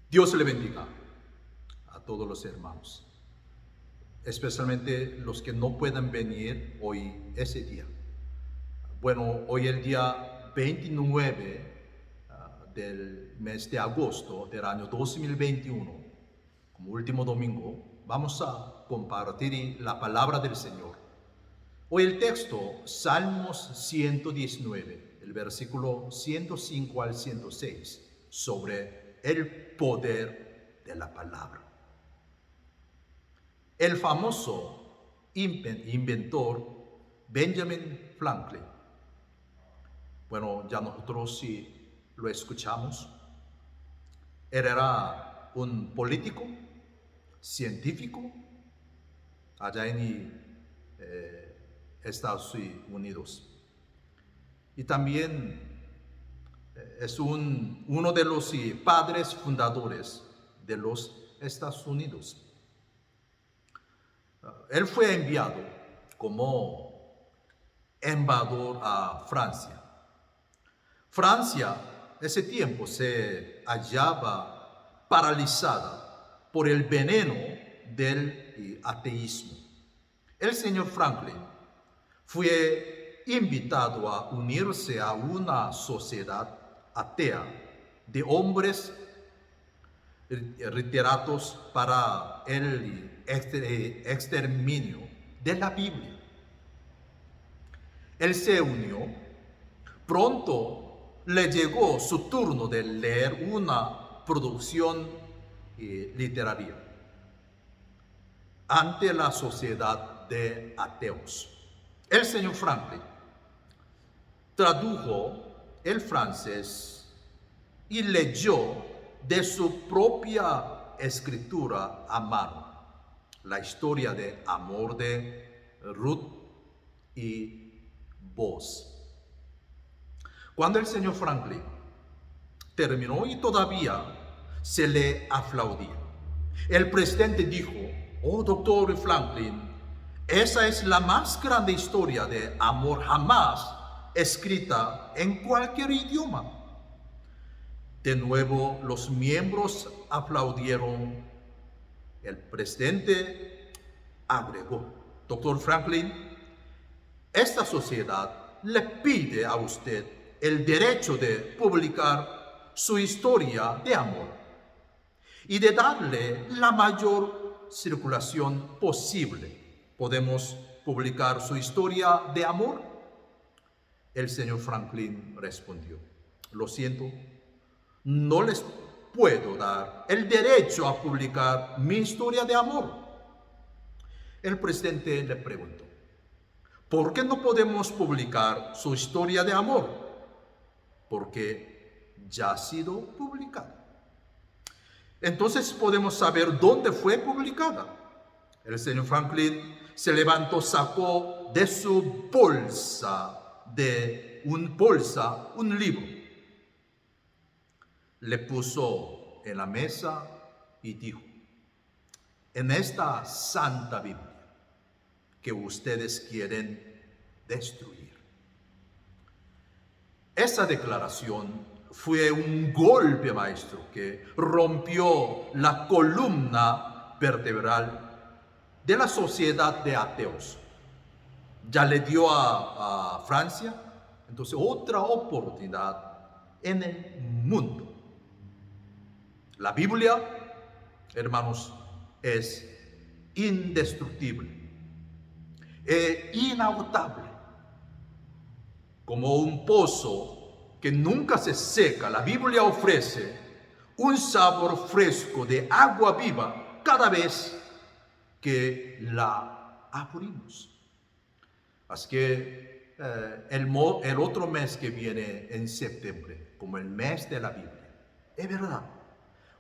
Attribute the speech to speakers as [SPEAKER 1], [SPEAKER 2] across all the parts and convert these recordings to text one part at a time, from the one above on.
[SPEAKER 1] Dios le bendiga a todos los hermanos, especialmente los que no puedan venir hoy ese día. Bueno, hoy el día 29 del mes de agosto del año 2021, como último domingo, vamos a compartir la palabra del Señor. Hoy el texto, Salmos 119, el versículo 105 al 106, sobre el poder de la palabra. El famoso inventor Benjamin Franklin, bueno, ya nosotros sí lo escuchamos, él era un político, científico, allá en Estados Unidos. Y también es uno de los padres fundadores de los Estados Unidos. Él fue enviado como embajador a Francia. Francia, ese tiempo, se hallaba paralizada por el veneno del ateísmo. El señor Franklin fue invitado a unirse a una sociedad atea de hombres retirados para el exterminio de la Biblia. Él se unió. Pronto le llegó su turno de leer una producción literaria ante la sociedad de ateos. El señor Franklin tradujo el francés y leyó de su propia escritura a mano la historia de amor de Ruth y Boaz. Cuando el señor Franklin terminó y todavía se le aplaudía, el presidente dijo: "Oh, doctor Franklin, esa es la más grande historia de amor jamás escrita en cualquier idioma". De nuevo los miembros aplaudieron. El presidente agregó: "Doctor Franklin, esta sociedad le pide a usted el derecho de publicar su historia de amor y de darle la mayor circulación posible. ¿Podemos publicar su historia de amor?". El señor Franklin respondió: "Lo siento, no les puedo dar el derecho a publicar mi historia de amor". El presidente le preguntó: "¿Por qué no podemos publicar su historia de amor?". "Porque ya ha sido publicada". "Entonces podemos saber dónde fue publicada". El señor Franklin se levantó, sacó de su bolsa un libro, le puso en la mesa y dijo: "En esta santa Biblia que ustedes quieren destruir". Esa declaración fue un golpe maestro que rompió la columna vertebral de la sociedad de ateos. Ya le dio a Francia entonces otra oportunidad en el mundo. La Biblia, hermanos, es indestructible e inagotable. Como un pozo que nunca se seca, la Biblia ofrece un sabor fresco de agua viva cada vez que la abrimos. Así que el otro mes que viene en septiembre, como el mes de la Biblia, es verdad,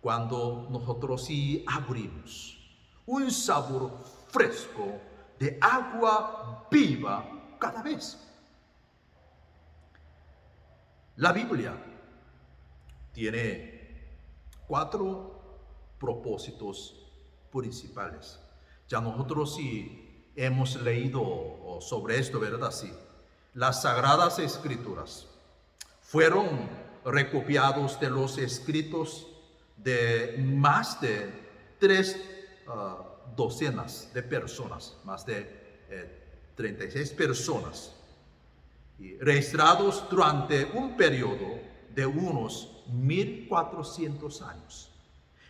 [SPEAKER 1] cuando nosotros sí abrimos un sabor fresco de agua viva cada vez. La Biblia tiene 4 propósitos principales. Ya nosotros sí hemos leído sobre esto, ¿verdad? Sí. Las Sagradas Escrituras fueron recopiados de los escritos de más de 3 docenas de personas, más de 36 personas, y registrados durante un periodo de unos 1400 años.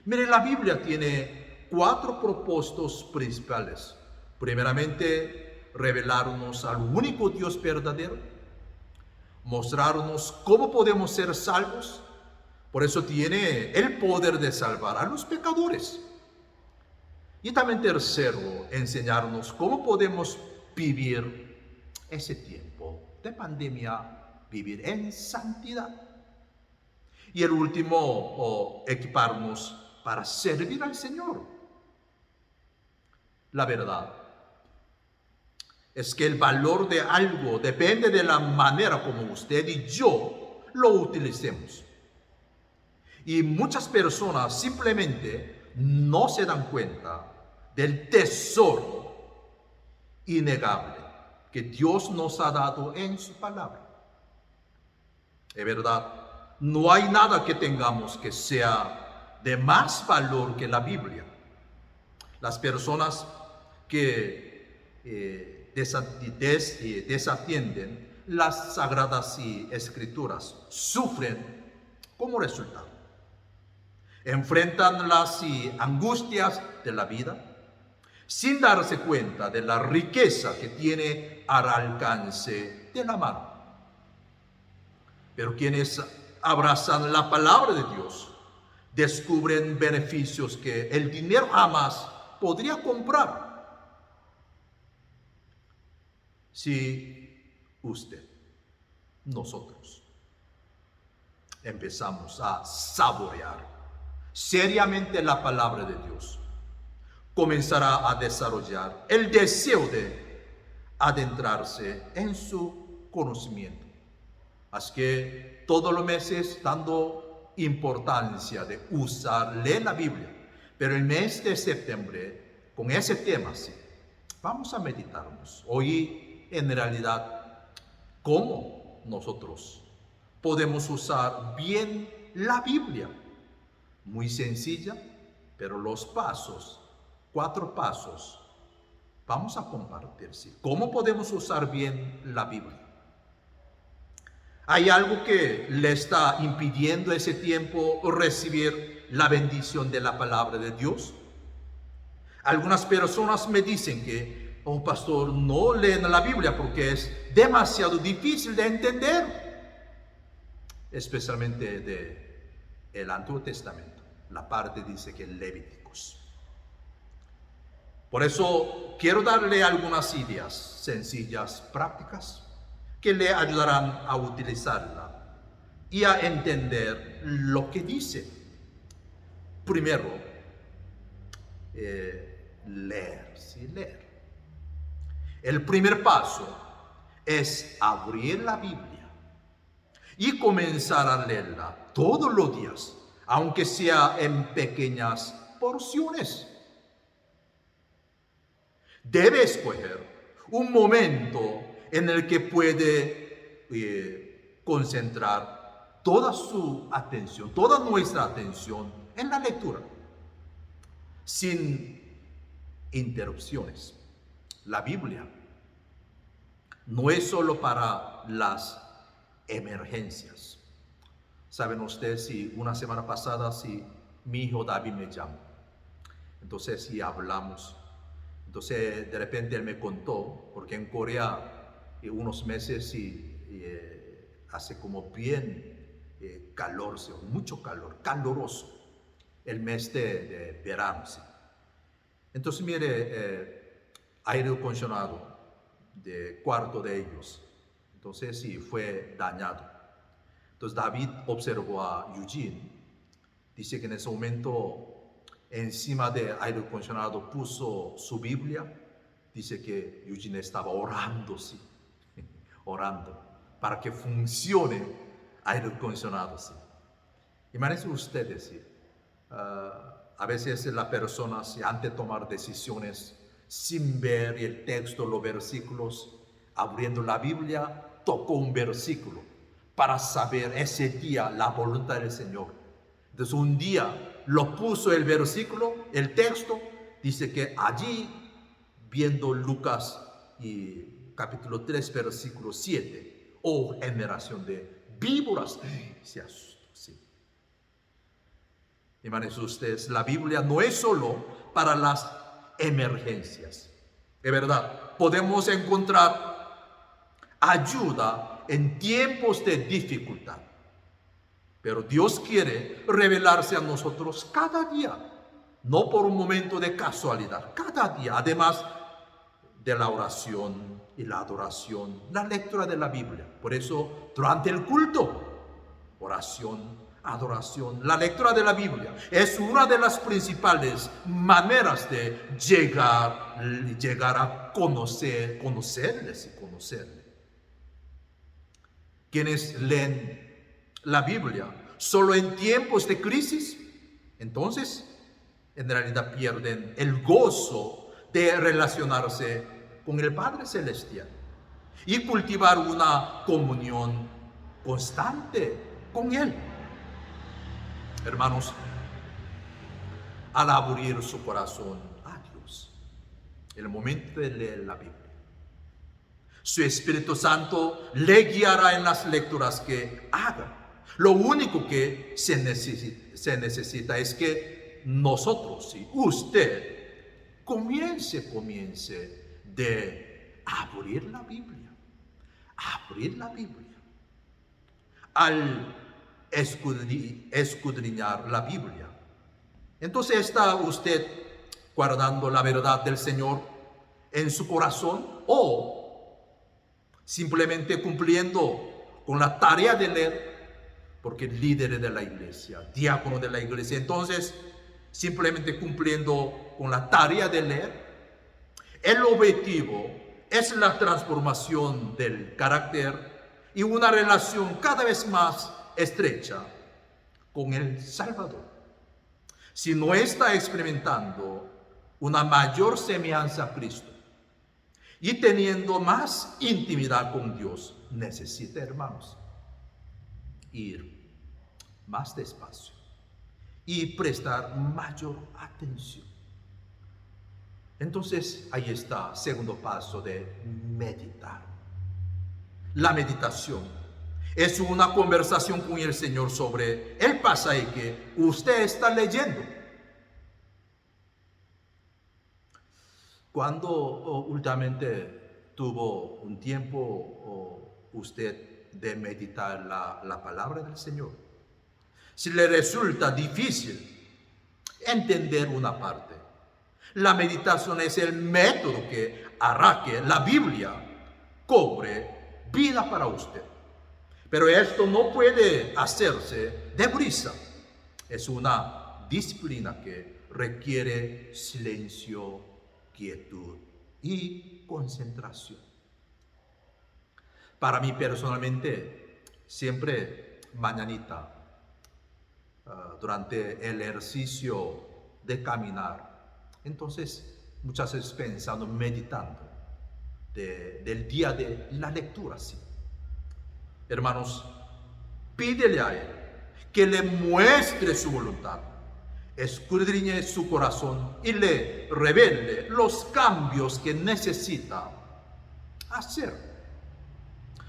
[SPEAKER 1] Mire, la Biblia tiene 4 propósitos principales. Primeramente, revelarnos al único Dios verdadero, mostrarnos cómo podemos ser salvos. Por eso tiene el poder de salvar a los pecadores. Y también tercero, enseñarnos cómo podemos vivir ese tiempo de pandemia, vivir en santidad. Y el último, equiparnos para servir al Señor. La verdad es que el valor de algo depende de la manera como usted y yo lo utilicemos. Y muchas personas simplemente no se dan cuenta del tesoro innegable que Dios nos ha dado en su palabra. Es verdad, no hay nada que tengamos que sea de más valor que la Biblia. Las personas que desatienden las sagradas escrituras sufren como resultado. Enfrentan las angustias de la vida sin darse cuenta de la riqueza que tiene al alcance de la mano. Pero quienes abrazan la palabra de Dios descubren beneficios que el dinero jamás podría comprar. Si usted, nosotros, empezamos a saborear seriamente la palabra de Dios, comenzará a desarrollar el deseo de adentrarse en su conocimiento. Así que todos los meses dando importancia de leer la Biblia. Pero el mes de septiembre, con ese tema, sí, vamos a meditarnos. Hoy, en realidad, cómo nosotros podemos usar bien la Biblia. Muy sencilla, pero los pasos, 4 pasos, vamos a compartir, ¿sí? ¿Cómo podemos usar bien la Biblia? ¿Hay algo que le está impidiendo ese tiempo recibir la bendición de la palabra de Dios? Algunas personas me dicen que, oh pastor, no leen la Biblia porque es demasiado difícil de entender, especialmente del Antiguo Testamento. La parte dice que Levíticos. Por eso quiero darle algunas ideas sencillas, prácticas, que le ayudarán a utilizarla y a entender lo que dice. Primero, leer, sí, leer. El primer paso es abrir la Biblia y comenzar a leerla todos los días, aunque sea en pequeñas porciones. Debe escoger un momento en el que puede concentrar toda su atención, toda nuestra atención en la lectura, sin interrupciones. La Biblia no es solo para las emergencias. Saben ustedes, si una semana pasada, si mi hijo David me llamó, entonces si hablamos, entonces de repente él me contó, porque en Corea unos meses hace como bien calor, mucho calor, caloroso, el mes de verano. ¿Sí? Entonces mire, aire acondicionado de cuarto de ellos, entonces sí fue dañado. Entonces David observó a Eugene, dice que en ese momento encima de aire acondicionado puso su Biblia, dice que Eugene estaba orando, sí, orando para que funcione aire acondicionado. Sí. Imagínense ustedes, sí, a veces la persona, sí, antes de tomar decisiones sin ver el texto, los versículos, abriendo la Biblia, tocó un versículo para saber ese día la voluntad del Señor. Entonces un día lo puso el versículo, el texto, dice que allí, viendo Lucas y capítulo 3, versículo 7, oh generación de víboras, se asustó, sí. Hermanos, ustedes, la Biblia no es solo para las emergencias. De verdad, podemos encontrar ayuda en tiempos de dificultad. Pero Dios quiere revelarse a nosotros cada día, no por un momento de casualidad, cada día, además de la oración y la adoración, la lectura de la Biblia. Por eso, durante el culto, oración, adoración, la lectura de la Biblia es una de las principales maneras de llegar a conocerle. Quienes leen la Biblia solo en tiempos de crisis, entonces en realidad pierden el gozo de relacionarse con el Padre Celestial y cultivar una comunión constante con Él. Hermanos, al abrir su corazón a Dios, en el momento de leer la Biblia, su Espíritu Santo le guiará en las lecturas que haga. Lo único que se necesita es que nosotros, y usted, comience de abrir la Biblia. Abrir la Biblia. Al escudriñar la Biblia, entonces está usted guardando la verdad del Señor en su corazón o simplemente cumpliendo con la tarea de leer, porque líder de la iglesia, diácono de la iglesia, entonces simplemente cumpliendo con la tarea de leer. El objetivo es la transformación del carácter y una relación cada vez más estrecha con el Salvador. Si no está experimentando una mayor semejanza a Cristo y teniendo más intimidad con Dios, necesita, hermanos, ir más despacio y prestar mayor atención. Entonces, ahí está, segundo paso de meditar. La meditación es una conversación con el Señor sobre el pasaje que usted está leyendo. Cuando últimamente tuvo un tiempo usted de meditar la palabra del Señor, si le resulta difícil entender una parte, la meditación es el método que hará que la Biblia cobre vida para usted. Pero esto no puede hacerse deprisa. Es una disciplina que requiere silencio, quietud y concentración. Para mí personalmente, siempre mañanita, durante el ejercicio de caminar, entonces muchas veces pensando, meditando del día de la lectura, sí. Hermanos, pídele a Él que le muestre su voluntad, escudriñe su corazón y le revele los cambios que necesita hacer.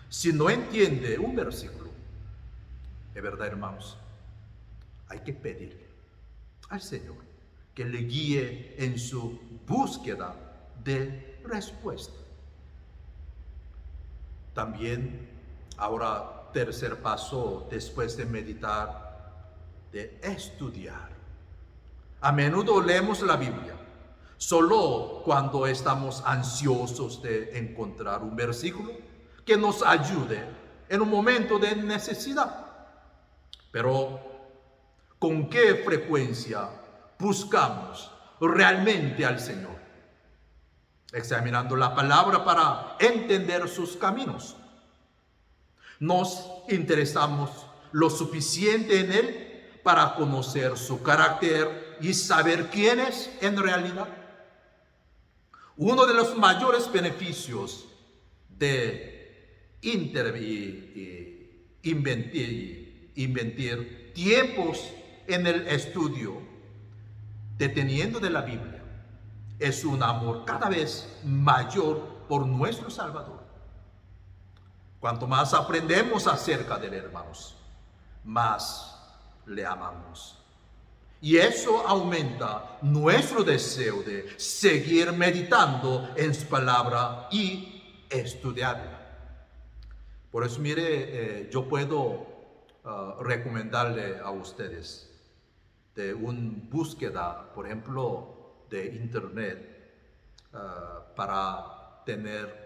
[SPEAKER 1] Si no entiende un versículo, de verdad, hermanos, hay que pedirle al Señor que le guíe en su búsqueda de respuesta. También, ahora, tercer paso, después de meditar, de estudiar. A menudo leemos la Biblia solo cuando estamos ansiosos de encontrar un versículo que nos ayude en un momento de necesidad. Pero, ¿con qué frecuencia buscamos realmente al Señor? Examinando la palabra para entender sus caminos. ¿Nos interesamos lo suficiente en Él para conocer su carácter y saber quién es en realidad? Uno de los mayores beneficios de invertir tiempos en el estudio deteniendo de la Biblia es un amor cada vez mayor por nuestro Salvador. Cuanto más aprendemos acerca de él, hermanos, más le amamos. Y eso aumenta nuestro deseo de seguir meditando en su palabra y estudiarla. Por eso, mire, yo puedo recomendarle a ustedes de una búsqueda, por ejemplo, de internet para tener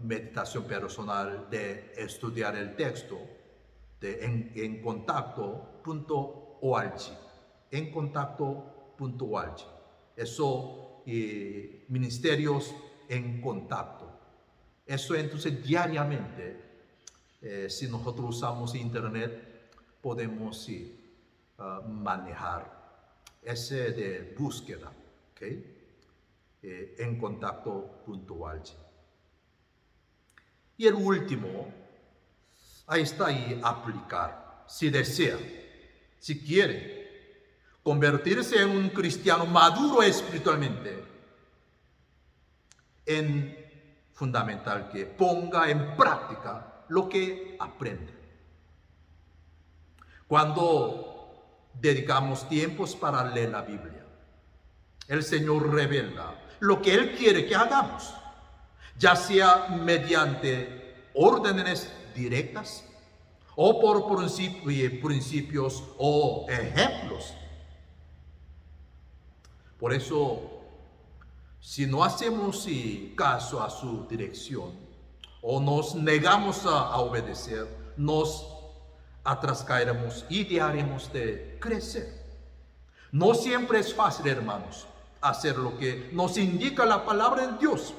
[SPEAKER 1] meditación personal, de estudiar el texto, de encontacto.org. Encontacto.org. Eso, ministerios en contacto. Eso entonces diariamente, si nosotros usamos internet, podemos manejar ese de búsqueda, ¿ok? Encontacto.org. Y el último, ahí está, ahí aplicar. Si desea, si quiere convertirse en un cristiano maduro espiritualmente, es fundamental que ponga en práctica lo que aprende. Cuando dedicamos tiempos para leer la Biblia, el Señor revela lo que Él quiere que hagamos, ya sea mediante órdenes directas o por principios o ejemplos. Por eso, si no hacemos caso a su dirección o nos negamos a obedecer, nos atrascaremos y dejaremos de crecer. No siempre es fácil, hermanos, hacer lo que nos indica la palabra de Dios.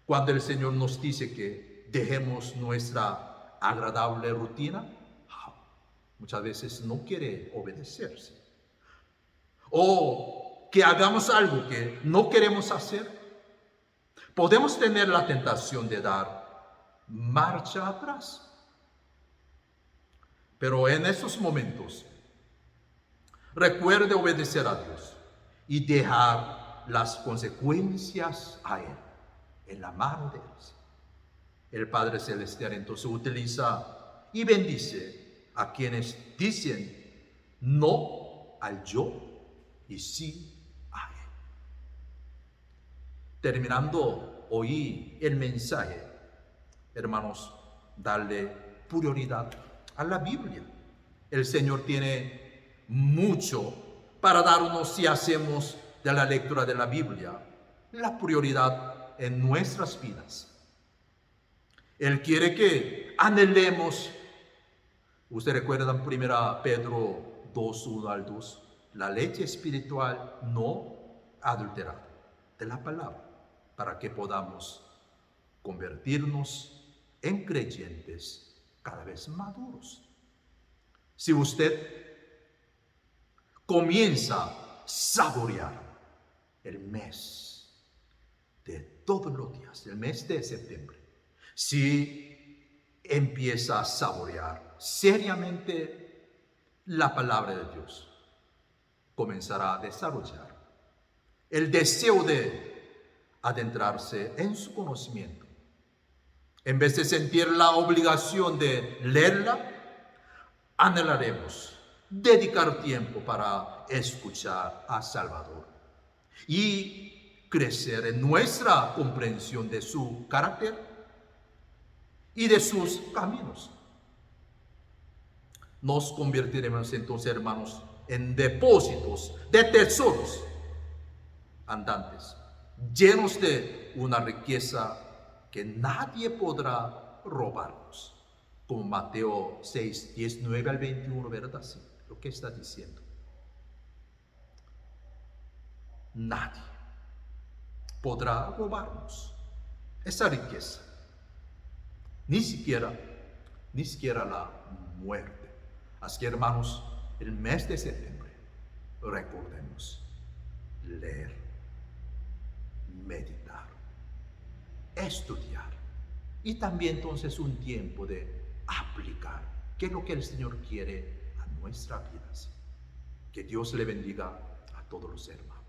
[SPEAKER 1] Cuando el Señor nos dice que dejemos nuestra agradable rutina, muchas veces no quiere obedecerse. O que hagamos algo que no queremos hacer, podemos tener la tentación de dar marcha atrás. Pero en esos momentos, recuerde obedecer a Dios y dejar las consecuencias a Él, en la mano de Él. El Padre Celestial entonces utiliza y bendice a quienes dicen no al yo y sí a Él. Terminando hoy el mensaje, hermanos, darle prioridad a la Biblia. El Señor tiene mucho para darnos si hacemos de la lectura de la Biblia la prioridad en nuestras vidas. Él quiere que anhelemos. Usted recuerda en 1 Pedro 2, 1 al 2, la leche espiritual no adulterada de la palabra, para que podamos convertirnos en creyentes cada vez maduros. Si usted comienza a saborear el mes de todos los días, el mes de septiembre, si empieza a saborear seriamente la palabra de Dios, comenzará a desarrollar el deseo de adentrarse en su conocimiento. En vez de sentir la obligación de leerla, anhelaremos dedicar tiempo para escuchar a Salvador y crecer en nuestra comprensión de su carácter y de sus caminos. Nos convertiremos entonces, hermanos, en depósitos de tesoros andantes, llenos de una riqueza que nadie podrá robarnos. Como Mateo 6, 19 al 21, ¿verdad? Sí, lo que está diciendo. Nadie podrá robarnos esa riqueza. Ni siquiera la muerte. Así que, hermanos, el mes de septiembre, recordemos leer, meditar, estudiar y también entonces un tiempo de aplicar qué es lo que el Señor quiere a nuestras vidas. Que Dios le bendiga a todos los hermanos.